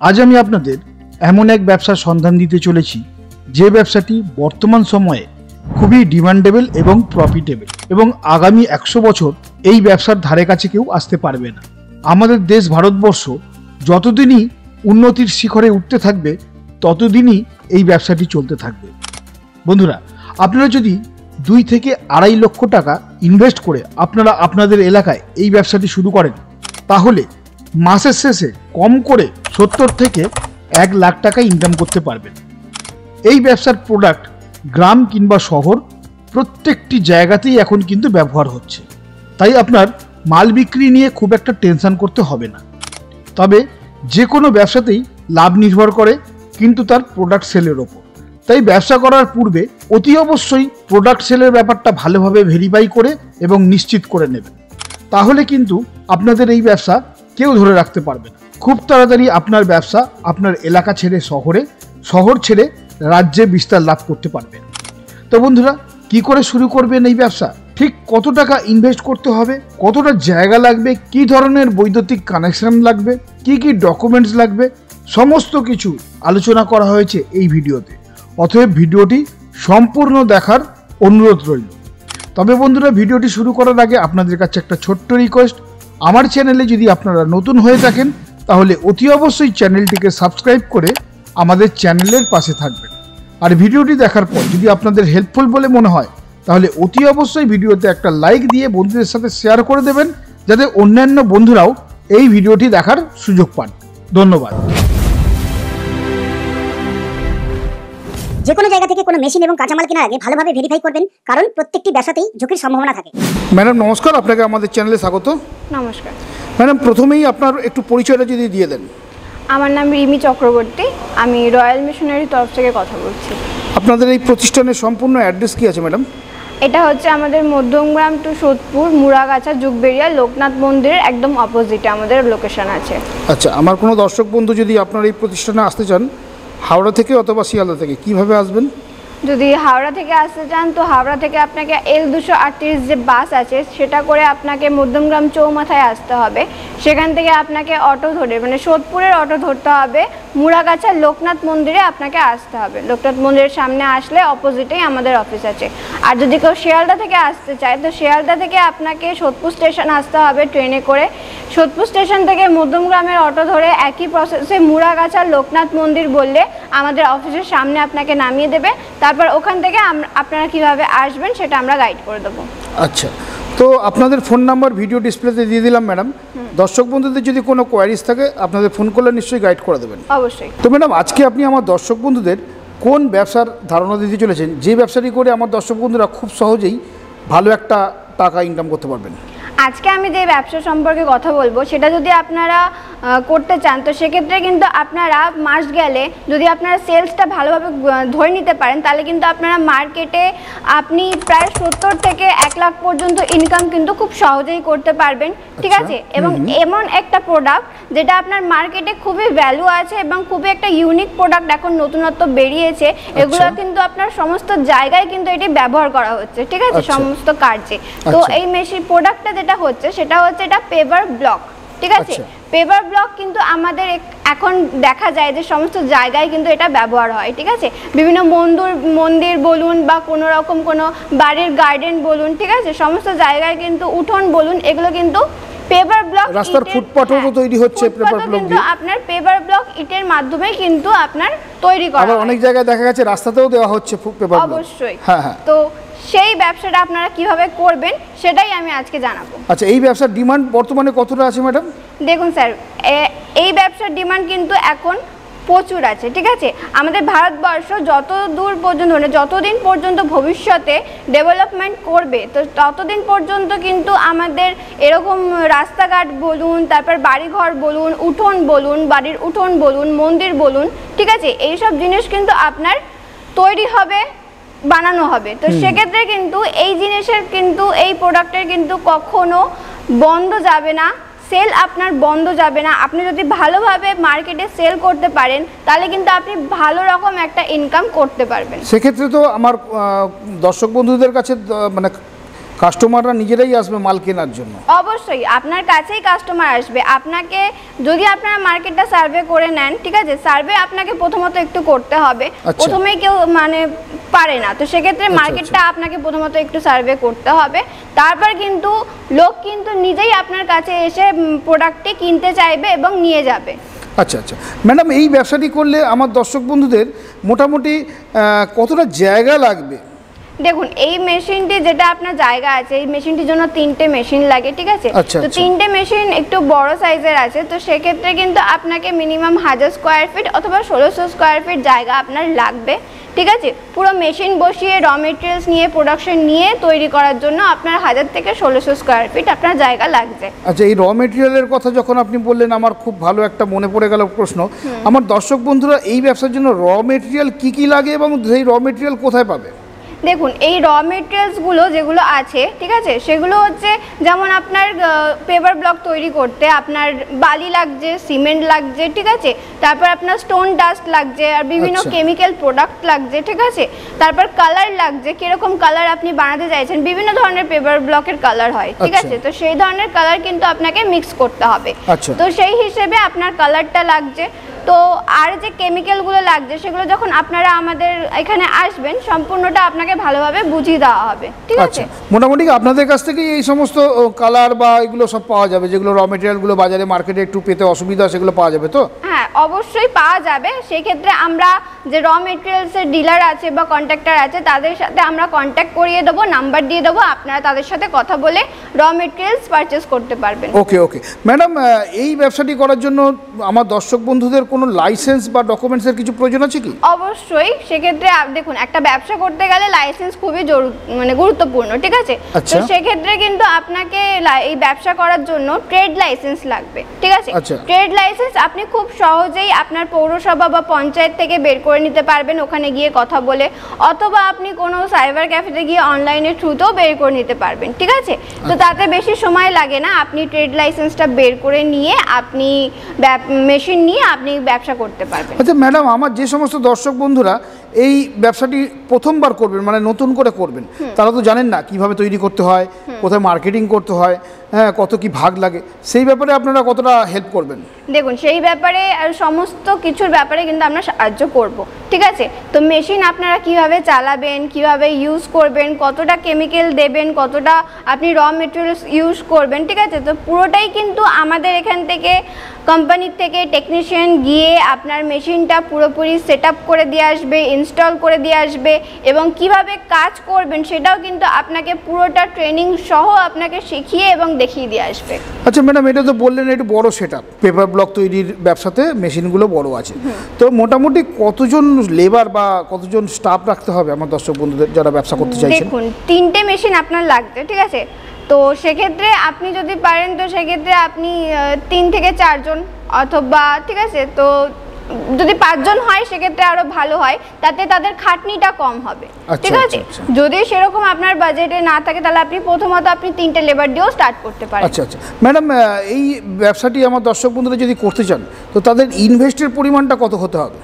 আজ আমি আপনাদের এমন এক ব্যবসার সন্ধান দিতে চলেছি যে ব্যবসাটি বর্তমান সময়ে খুবই ডিমান্ডেবল এবং প্রফিটেবল এবং আগামী 100 বছর এই ব্যবসার ধারে কাছে কেউ আসতে পারবে না। আমাদের দেশ ভারতবর্ষ যতদিনই উন্নতির শিখরে উঠতে থাকবে ততদিনই এই ব্যবসাটি চলতে থাকবে। বন্ধুরা, আপনারা যদি 2 থেকে 2.5 লক্ষ টাকা ইনভেস্ট করে আপনারা আপনাদের এলাকায় এই ব্যবসাটি শুরু করেন তাহলে মাসের শেষে কম করে 70 থেকে 1 লাখ টাকা ইনকাম করতে পারবেন। এই ব্যবসার প্রোডাক্ট গ্রাম কিংবা শহর প্রত্যেকটি জায়গাতেই এখন কিন্তু ব্যবহার হচ্ছে, তাই আপনার মাল বিক্রি নিয়ে খুব একটা টেনশন করতে হবে না। তবে যে কোনো ব্যবসাতেই লাভ নির্ভর করে কিন্তু তার প্রোডাক্ট সেলের ওপর, তাই ব্যবসা করার পূর্বে অতি অবশ্যই প্রোডাক্ট সেলের ব্যাপারটা ভালোভাবে ভেরিফাই করে এবং নিশ্চিত করে নেবেন, তাহলে কিন্তু আপনাদের এই ব্যবসা কেউ ধরে রাখতে পারবে না। খুব তাড়াতাড়ি আপনার ব্যবসা আপনার এলাকা ছেড়ে শহরে, শহর ছেড়ে রাজ্যে বিস্তার লাভ করতে পারবেন। তো বন্ধুরা, কি করে শুরু করবেন এই ব্যবসা, ঠিক কত টাকা ইনভেস্ট করতে হবে, কতটা জায়গা লাগবে, কি ধরনের বৈদ্যুতিক কানেকশন লাগবে, কি কি ডকুমেন্টস লাগবে, সমস্ত কিছু আলোচনা করা হয়েছে এই ভিডিওতে। অতএব ভিডিওটি সম্পূর্ণ দেখার অনুরোধ রইল। তবে বন্ধুরা, ভিডিওটি শুরু করার আগে আপনাদের কাছে একটা ছোট্ট রিকোয়েস্ট, আমার চ্যানেলে যদি আপনারা নতুন হয়ে থাকেন তাহলে অতি অবশ্যই চ্যানেলটিকে সাবস্ক্রাইব করে আমাদের চ্যানেলের পাশে থাকবেন। আর ভিডিওটি দেখার পর যদি আপনাদের হেল্পফুল বলে মনে হয় তাহলে অতি অবশ্যই ভিডিওতে একটা লাইক দিয়ে বন্ধুদের সাথে শেয়ার করে দেবেন, যাতে অন্যান্য বন্ধুরাও এই ভিডিওটি দেখার সুযোগ পান। ধন্যবাদ। যে কোনো জায়গা থেকে কোনো মেশিন এবং কাঁচামাল কেনার আগে ভালোভাবে ভেরিফাই করবেন, কারণ প্রত্যেকটি ব্যবসাতেই ঝুঁকির সম্ভাবনা থাকে। ম্যাডাম নমস্কার, আপনাকে আমাদের চ্যানেলে স্বাগত। নমস্কার ম্যাডাম, প্রথমেই আপনার একটু পরিচয়টা যদি দিয়ে দেন। আমার নাম রিমি চক্রবর্তী, আমি রয়্যাল মিশনারির তরফ থেকে কথা বলছি। আপনাদের এই প্রতিষ্ঠানের সম্পূর্ণ অ্যাড্রেস কি আছে ম্যাডাম? এটা হচ্ছে আমাদের মধ্যমগ্রাম টু সোদপুর, মুড়াগাছা, যুগবেড়িয়া, লোকনাথ মন্দিরের একদম অপোজিটে আমাদের লোকেশন আছে। আচ্ছা, আমার কোনো দর্শক বন্ধু যদি আপনার এই প্রতিষ্ঠানে আসতে চান হাওড়া থেকে অথবা শিয়ালদা থেকে, কিভাবে আসবেন? যদি হাওড়া থেকে আসতে চান তো হাওড়া থেকে আপনাকে L238 যে বাস আছে সেটা করে আপনাকে মধ্যমগ্রাম চৌমাথায় আসতে হবে। সেখান থেকে আপনাকে অটো ধরে মানে সোদপুরের অটো ধরতে হবে, মুড়াগাছা লোকনাথ মন্দিরে আপনাকে আসতে হবে। লোকনাথ মন্দিরের সামনে আসলে অপোজিটেই আমাদের অফিস আছে। আর যদি কেউ শিয়ালদা থেকে আসতে চায় তো শিয়ালদা থেকে আপনাকে সোদপুর স্টেশন আসতে হবে ট্রেনে করে। সোদপুর স্টেশন থেকে মধ্যমগ্রামের অটো ধরে একই প্রসেসে মুড়াগাছা লোকনাথ মন্দির বললে আমাদের অফিসের সামনে আপনাকে নামিয়ে দেবে। তারপর ওখান থেকে আপনারা কিভাবে আসবেন সেটা আমরা গাইড করে দেবো। আচ্ছা, তো আপনাদের ফোন নাম্বার ভিডিও ডিসপ্লেতে দিয়ে দিলাম ম্যাডাম। দর্শক বন্ধুদের যদি কোনো কোয়ারিজ থাকে আপনাদের ফোন করলে নিশ্চয়ই গাইড করে দেবেন। অবশ্যই। তো ম্যাডাম, আজকে আপনি আমার দর্শক বন্ধুদের কোন ব্যবসার ধারণা দিতে চলেছেন, যে ব্যবসাটি করে আমার দর্শক বন্ধুরা খুব সহজেই ভালো একটা টাকা ইনকাম করতে পারবেন? আজকে আমি যে ব্যবসা সম্পর্কে কথা বলবো সেটা যদি আপনারা করতে চান তো সেক্ষেত্রে কিন্তু আপনারা মাস গেলে যদি আপনারা সেলসটা ভালোভাবে ধরে নিতে পারেন তাহলে কিন্তু আপনারা মার্কেটে আপনি প্রায় 70 থেকে 1 লাখ পর্যন্ত ইনকাম কিন্তু খুব সহজেই করতে পারবেন। ঠিক আছে, এবং এমন একটা প্রোডাক্ট যেটা আপনার মার্কেটে খুবই ভ্যালু আছে এবং খুবই একটা ইউনিক প্রোডাক্ট এখন নতুনত্ব বেরিয়েছে, এগুলো কিন্তু আপনার সমস্ত জায়গায় কিন্তু এটি ব্যবহার করা হচ্ছে। ঠিক আছে, সমস্ত কার্যে। তো এই মেশিন প্রোডাক্টটা যেটা হচ্ছে সেটা হচ্ছে এটা পেপার ব্লক। ঠিক আছে, পেপার ব্লক কিন্তু আমাদের এখন দেখা যায় যে সমস্ত জায়গায় কিন্তু এটা ব্যবহার হয়। ঠিক আছে, বিভিন্ন মন্দির বলুন বা কোনো রকম কোনো বাড়ির গার্ডেন বলুন, ঠিক আছে, সমস্ত জায়গায় কিন্তু উঠোন বলুন, এগুলো কিন্তু পেপার ব্লক, রাস্তার ফুটপাথও তো তৈরি হচ্ছে পেপার ব্লক দিয়ে। আপনার পেপার ব্লক ইটের মাধ্যমে কিন্তু আপনার তৈরি করা হয়। আবার অনেক জায়গায় দেখা গেছে রাস্তাতেও দেওয়া হচ্ছে পেপার ব্লক। অবশ্যই। হ্যাঁ হ্যাঁ। তো সেই ব্যবসাটা আপনারা কিভাবে করবেন সেটাই আমি আজকে জানাবো। আচ্ছা, এই ব্যবসার ডিমান্ড বর্তমানে কতটা আছে ম্যাডাম? দেখুন স্যার, এই ব্যবসার ডিমান্ড কিন্তু এখন প্রচুর আছে। ঠিক আছে, আমাদের ভারতবর্ষ যতদূর পর্যন্ত মানে যতদিন পর্যন্ত ভবিষ্যতে ডেভেলপমেন্ট করবে তো ততদিন পর্যন্ত কিন্তু আমাদের এরকম রাস্তাঘাট বলুন, তারপর বাড়িঘর বলুন, উঠোন বলুন, বাড়ির উঠোন বলুন, মন্দির বলুন, ঠিক আছে, এইসব জিনিস কিন্তু আপনার তৈরি হবে, বানানো হবে। তো সেক্ষেত্রে কিন্তু এই জিনিসের কিন্তু এই প্রোডাক্টের কিন্তু কখনো বন্ধ যাবে না, সেল আপনার বন্ধ যাবে না। আপনি যদি ভালোভাবে মার্কেটে সেল করতে পারেন তাহলে কিন্তু আপনি ভালো রকম একটা ইনকাম করতে পারবেন। সেক্ষেত্রে তো আমার দর্শক বন্ধুদের কাছে মানে কাস্টমাররা নিজেরাই আসবে মাল কেনার জন্য? অবশ্যই আপনার কাছেই কাস্টমার আসবে। আপনাকে যদি আপনারা মার্কেটটা সার্ভে করে নেন, ঠিক আছে, সার্ভে আপনাকে প্রথমত একটু করতে হবে। প্রথমেই কেউ মানে পারে না, তো সেক্ষেত্রে মার্কেটটা আপনাকে প্রথমত একটু সার্ভে করতে হবে। তারপর কিন্তু লোক কিন্তু নিজেই আপনার কাছে এসে প্রোডাক্টটি কিনতে চাইবে এবং নিয়ে যাবে। আচ্ছা আচ্ছা ম্যাডাম, এই ব্যবসাটি করলে আমার দর্শক বন্ধুদের মোটামুটি কতটা জায়গা লাগবে? দেখুন, এই মেশিনটি যেটা আপনার জায়গা আছে, এই মেশিনটির জন্য 3টে মেশিন লাগে, ঠিক আছে। তো 3টে মেশিন একটু বড় সাইজের আছে, তো সেক্ষেত্রে কিন্তু আপনাকে মিনিমাম 1000 স্কোয়ার ফিট অথবা 1600 স্কোয়ার ফিট জায়গা আপনার লাগবে, ঠিক আছে। পুরো মেশিন বসিয়ে র মেটেরিয়ালস নিয়ে প্রোডাকশন নিয়ে তৈরি করার জন্য আপনার 1000 থেকে 1600 স্কোয়ার ফিট আপনার জায়গা লাগছে। আচ্ছা, এই র মেটেরিয়ালের কথা যখন আপনি বললেন, আমার খুব ভালো একটা মনে পড়ে গেল প্রশ্ন। আমার দর্শক বন্ধুরা এই ব্যবসার জন্য র মেটেরিয়াল কী কী লাগে এবং সেই র মেটেরিয়াল কোথায় পাবে? দেখুন, এই র মেটেরিয়ালসগুলো যেগুলো আছে, ঠিক আছে, সেগুলো হচ্ছে যেমন আপনার পেপার ব্লক তৈরি করতে আপনার বালি লাগছে, সিমেন্ট লাগছে, ঠিক আছে, তারপর আপনার স্টোন ডাস্ট লাগছে, আর বিভিন্ন কেমিক্যাল প্রোডাক্ট লাগছে, ঠিক আছে, তারপর কালার লাগছে, কীরকম কালার আপনি বানাতে চাইছেন, বিভিন্ন ধরনের পেপার ব্লকের কালার হয়, ঠিক আছে, তো সেই ধরনের কালার কিন্তু আপনাকে মিক্স করতে হবে। তো সেই হিসেবে আপনার কালারটা লাগছে। তো আর যে কেমিক্যালগুলো লাগছে সেগুলো যখন আপনারা আমাদের এখানে আসবেন সম্পূর্ণটা আপনাকে ভালোভাবে বুঝিয়ে দেওয়া হবে, ঠিক আছে। মোটামুটি আপনাদের কাছ থেকে এই সমস্ত কালার বা এগুলো সব পাওয়া যাবে, যেগুলো র মেটেরিয়ালগুলো বাজারে মার্কেটে একটু পেতে অসুবিধা, সেগুলো পাওয়া যাবে তো? হ্যাঁ, অবশ্যই পাওয়া যাবে। সেই ক্ষেত্রে আমরা যে র মেটেরিয়ালসের ডিলার আছে বা কন্ট্রাক্টর আছে তাদের সাথে আমরা কন্ট্যাক্ট করিয়ে দেবো, নাম্বার দিয়ে দেবো, আপনারা তাদের সাথে কথা বলে র মেটেরিয়ালস পারচেস করতে পারবেন। ওকে ওকে ম্যাডাম, এই ব্যবসাটি করার জন্য আমার দর্শক বন্ধুদের কোনো লাইসেন্স বা ডকুমেন্টসের কিছু প্রয়োজন আছে কি? অবশ্যই। সেক্ষেত্রে দেখুন, একটা ব্যবসা করতে গেলে লাইসেন্স খুবই গুরুত্বপূর্ণ, ঠিক আছে। তো সেক্ষেত্রে কিন্তু আপনাকে এই ব্যবসা করার জন্য ট্রেড লাইসেন্স লাগবে, ঠিক আছে। ট্রেড লাইসেন্স আপনি খুব সহজেই আপনার পৌরসভা বা পঞ্চায়েত থেকে বের করে নিতে পারবেন ওখানে গিয়ে কথা বলে, অথবা আপনি কোনো সাইবার ক্যাফেতে গিয়ে অনলাইনের থ্রুতেও বের করে নিতে পারবেন, ঠিক আছে। তো তাতে বেশি সময় লাগে না, আপনি ট্রেড লাইসেন্সটা বের করে নিয়ে আপনি মেশিন নিয়ে আপনি ব্যবসা করতে পারবেন। আচ্ছা ম্যাডাম, আমার যে সমস্ত দর্শক বন্ধুরা এই ব্যবসাটি প্রথমবার করবেন, মানে নতুন করে করবেন, তারা তো জানেন না কিভাবে তৈরি করতে হয়, কোথায় মার্কেটিং করতে হয়, হ্যাঁ, কত কি ভাগ লাগে, সেই ব্যাপারে আপনারা কতটা হেল্প করবেন? দেখুন, সেই ব্যাপারে আর সমস্ত কিছুর ব্যাপারে কিন্তু আমরা সাহায্য করব, ঠিক আছে। তো মেশিন আপনারা কিভাবে চালাবেন, কিভাবে ইউজ করবেন, কতটা কেমিক্যাল দেবেন, কতটা আপনি র মেটেরিয়ালস ইউজ করবেন, ঠিক আছে, তো পুরোটাই কিন্তু আমাদের এখান থেকে কোম্পানির থেকে টেকনিশিয়ান গিয়ে আপনার মেশিনটা পুরোপুরি সেট আপ করে দিয়ে আসবে, ইনস্টল করে দিয়ে আসবে, এবং কিভাবে কাজ করবেন সেটাও কিন্তু আপনাকে পুরোটা ট্রেনিং সহ আপনাকে শিখিয়ে এবং দেখিয়ে দিয়ে আসবে। আচ্ছা ম্যাডাম, এটা তো বললেন একটু বড় সেট আপ, পেপার ব্লক তৈরির ব্যবসাতে মেশিনগুলো বড় আছে, তো মোটামুটি কতজন লেবার বা কতজন স্টাফ রাখতে হবে আমার দর্শক বন্ধুদের যারা ব্যবসা করতে চাইছেন? দেখুন, 3টে মেশিন আপনার লাগবে, ঠিক আছে। তো সেক্ষেত্রে আপনি যদি পারেন তো সেক্ষেত্রে আপনি 3 থেকে 4 জন, অথবা ঠিক আছে, তো যদি 5 জন হয় সেক্ষেত্রে আরো ভালো হয়, তাতে তাদের খাটনিটা কম হবে, ঠিক আছে। যদি সেরকম আপনার বাজেটে না থাকে তাহলে আপনি প্রথমত আপনি 3টে লেবার দিয়েও স্টার্ট করতে পারেন। আচ্ছা আচ্ছা ম্যাডাম, এই ব্যবসাটি আমার দর্শক বন্ধুরা যদি করতে চান তো তাদের ইনভেস্টের পরিমাণটা কত হতে হবে?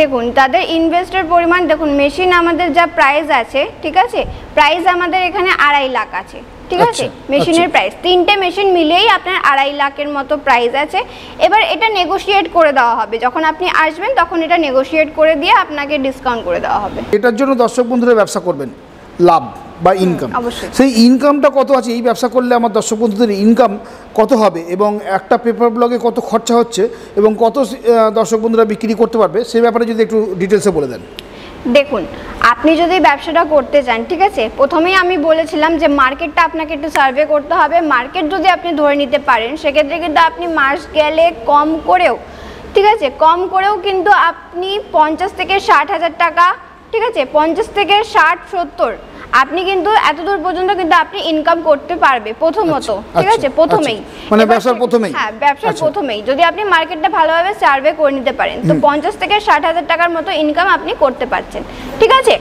দেখুন, তাদের ইনভেস্টের পরিমাণ, দেখুন মেশিন আমাদের যা প্রাইস আছে, ঠিক আছে, প্রাইস আমাদের এখানে 2.5 লাখ আছে, ঠিক আছে, মেশিনের প্রাইস 3টে মেশিন মিলেই আপনার 2.5 লাখের মতো প্রাইস আছে। এবার এটা নেগোশিয়েট করে দেওয়া হবে, যখন আপনি আসবেন তখন এটা নেগোশিয়েট করে দিয়ে আপনাকে ডিসকাউন্ট করে দেওয়া হবে। এটার জন্য দর্শক বন্ধুরা ব্যবসা করবেন, লাভ বা ইনকাম, সেই ইনকামটা কত আছে? এই ব্যবসা করলে আমার দর্শক বন্ধুদের ইনকাম কত হবে এবং একটা পেপার ব্লগে কত খরচা হচ্ছে এবং কত দর্শক বন্ধুরা বিক্রি করতে পারবে, সেই ব্যাপারে যদি একটু ডিটেলসে বলে দেন। দেখুন, আপনি যদি ব্যবসাটা করতে চান, ঠিক আছে, প্রথমেই আমি বলেছিলাম যে মার্কেটটা আপনাকে একটু সার্ভে করতে হবে। মার্কেট যদি আপনি ধরে নিতে পারেন সেক্ষেত্রে কিন্তু আপনি মাস গেলে কম করেও, ঠিক আছে, কম করেও কিন্তু আপনি 50 থেকে 60 হাজার টাকা, ঠিক আছে, 50 থেকে 60-70 আপনি কিন্তু এতদূর পর্যন্ত কিন্তু আপনি ইনকাম করতে পারবে প্রথমত, ঠিক আছে, প্রথমেই, মানে ব্যবসার প্রথমেই। হ্যাঁ, ব্যবসার প্রথমেই যদি আপনি মার্কেটটা ভালোভাবে সার্ভে করে নিতে পারেন তো 50 থেকে 60 হাজার টাকার মতো ইনকাম আপনি করতে পারছেন, ঠিক আছে।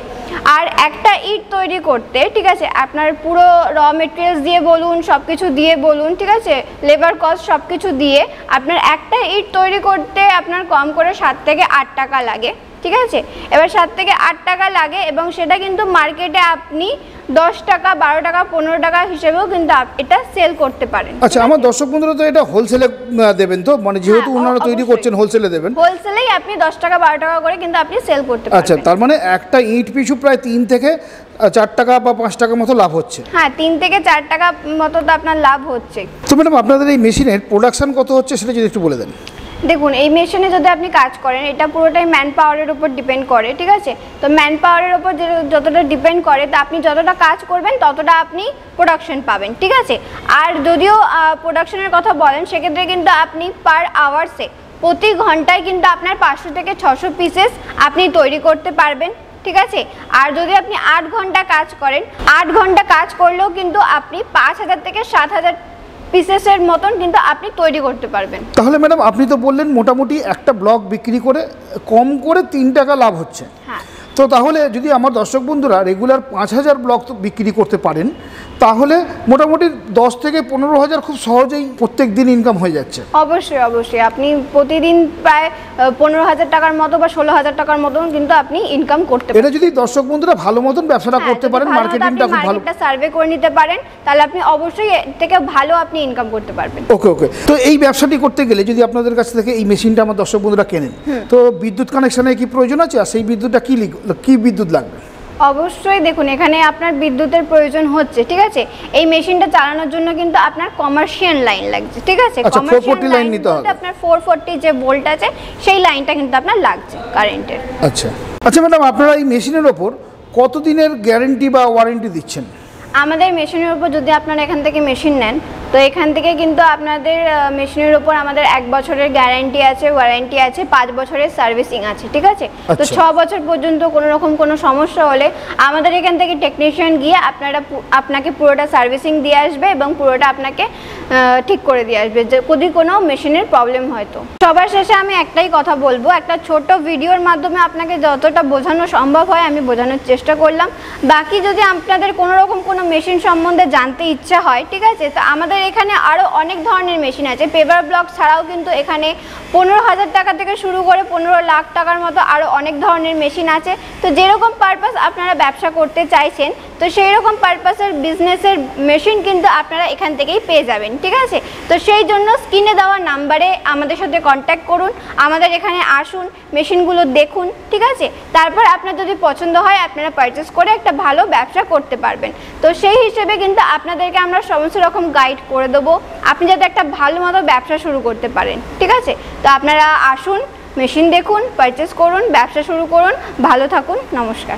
আর একটা ইট তৈরি করতে, ঠিক আছে, আপনার পুরো র মেটেরিয়ালস দিয়ে বলুন, সব কিছু দিয়ে বলুন, ঠিক আছে, লেবার কস্ট সব কিছু দিয়ে আপনার একটা ইট তৈরি করতে আপনার কম করে 7 থেকে 8 টাকা লাগে, ঠিক আছে। এবার 7 থেকে 8 টাকা লাগে এবং সেটা কিন্তু মার্কেটে আপনি 10 টাকা, 12 টাকা, 15 টাকা হিসেবেও কিন্তু এটা সেল করতে পারেন। আচ্ছা, আমার দর্শক বন্ধুরা তো এটা হোলসেলে দেবেন তো, মানে যেহেতু ওনারা তৈরি করছেন হোলসেলে দেবেন। হোলসেলেই আপনি 10 টাকা 12 টাকা করে কিন্তু আপনি সেল করতে পারবেন। আচ্ছা, তার মানে একটা ইট পিছু প্রায় 3 থেকে 4 টাকা বা 5 টাকা মতো লাভ হচ্ছে। হ্যাঁ, 3 থেকে 4 টাকা মতো তো আপনার লাভ হচ্ছে। তো ম্যাডাম, আপনাদের এই মেশিনের প্রোডাকশন কত হচ্ছে সেটা যদি একটু বলে দেন। দেখুন, এই মেশিনে যদি আপনি কাজ করেন, এটা পুরোটাই ম্যান পাওয়ারের উপর ডিপেন্ড করে, ঠিক আছে? তো ম্যান পাওয়ারের উপর যতটা ডিপেন্ড করে, তা আপনি যতটা কাজ করবেন ততটা আপনি প্রোডাকশন পাবেন, ঠিক আছে? আর যদিও প্রোডাকশনের কথা বলেন, সেক্ষেত্রে কিন্তু আপনি পার আওয়ার্সে প্রতি ঘন্টায় কিন্তু আপনার 500 থেকে 600 পিসেস আপনি তৈরি করতে পারবেন, ঠিক আছে? আর যদি আপনি 8 ঘন্টা কাজ করেন, 8 ঘন্টা কাজ করলেও কিন্তু আপনি 5000 থেকে 7000 পিসেসের মতন কিন্তু আপনি তৈরি করতে পারবেন। তাহলে ম্যাডাম, আপনি তো বললেন মোটামুটি একটা ব্লক বিক্রি করে কম করে 3 টাকা লাভ হচ্ছে। হ্যাঁ। তো তাহলে যদি আমার দর্শক বন্ধুরা রেগুলার 5000 ব্লক বিক্রি করতে পারেন, তাহলে মোটামুটি 10 থেকে 15,000 খুব সহজেই প্রত্যেক দিন ইনকাম হয়ে যাচ্ছে। অবশ্যই অবশ্যই, আপনি প্রতিদিন প্রায় 15,000 টাকার মতো বা 16,000 টাকার মতন কিন্তু আপনি ইনকাম করতে পারেন। এটা যদি দর্শক বন্ধুরা ভালো মতন ব্যবসাটা করতে পারেন, মার্কেটিংটা খুব ভালো, মার্কেটটা সার্ভে করে নিতে পারেন, তাহলে আপনি অবশ্যই এর থেকে ভালো আপনি ইনকাম করতে পারবেন। ওকে ওকে। তো এই ব্যবসাটি করতে গেলে যদি আপনাদের কাছ থেকে এই মেশিনটা আমার দর্শক বন্ধুরা কেনেন, তো বিদ্যুৎ কানেকশনের কি প্রয়োজন আছে? আর সেই বিদ্যুৎটা কি বিদ্যুৎ লাগবে? অবশ্যই দেখুন, এখানে আপনার বিদ্যুতের প্রয়োজন হচ্ছে, ঠিক আছে? এই মেশিনটা চালানোর জন্য কিন্তু আপনার কমার্শিয়াল লাইন লাগছে, ঠিক আছে? আচ্ছা, 440 লাইন নিতে হবে। আপনার 440 যে ভোল্ট আছে সেই লাইনটা কিন্তু আপনার লাগছে কারেন্টের। আচ্ছা আচ্ছা ম্যাডাম, আপনারা এই মেশিনের ওপর কতদিনের গ্যারেন্টি বা ওয়ারেন্টি দিচ্ছেন? আমাদের মেশিনের উপর যদি আপনারা এখান থেকে মেশিন নেন, তো এখান থেকে কিন্তু আপনাদের মেশিনের উপর আমাদের 1 বছরের গ্যারান্টি আছে, ওয়ারেন্টি আছে, 5 বছরের সার্ভিসিং আছে, ঠিক আছে? তো 6 বছর পর্যন্ত কোনো রকম কোনো সমস্যা হলে আমাদের এখান থেকে টেকনিশিয়ান গিয়ে আপনাকে পুরোটা সার্ভিসিং দিয়ে আসবে এবং পুরোটা আপনাকে ঠিক করে দিয়ে আসবে যদি কোনো মেশিনের প্রবলেম হয়। তো সবার শেষে আমি একটাই কথা বলবো, একটা ছোট ভিডিওর মাধ্যমে আপনাকে যতটা বোঝানো সম্ভব হয় আমি বোঝানোর চেষ্টা করলাম। বাকি যদি আপনাদের কোনো রকম কোনো মেশিন সম্বন্ধে জানতে ইচ্ছা হয়, ঠিক আছে, তো আমাদের এখানে আরও অনেক ধরনের মেশিন আছে। পেপার ব্লক ছাড়াও কিন্তু এখানে 15,000 টাকা থেকে শুরু করে 15 লাখ টাকার মতো আরও অনেক ধরনের মেশিন আছে। তো যেরকম পারপাস আপনারা ব্যবসা করতে চাইছেন, তো সেই রকম পারপাসের বিজনেসের মেশিন কিন্তু আপনারা এখান থেকেই পেয়ে যাবেন, ঠিক আছে? তো সেই জন্য স্ক্রিনে দেওয়া নাম্বারে আমাদের সাথে কন্ট্যাক্ট করুন, আমাদের এখানে আসুন, মেশিনগুলো দেখুন, ঠিক আছে? তারপর আপনার যদি পছন্দ হয় আপনারা পারচেস করে একটা ভালো ব্যবসা করতে পারবেন। তো সেই হিসেবে কিন্তু আপনাদেরকে আমরা সমস্ত রকম গাইড করে দেবো, আপনি যাতে একটা ভালো মতো ব্যবসা শুরু করতে পারেন, ঠিক আছে? তো আপনারা আসুন, মেশিন দেখুন, পারচেস করুন, ব্যবসা শুরু করুন, ভালো থাকুন, নমস্কার।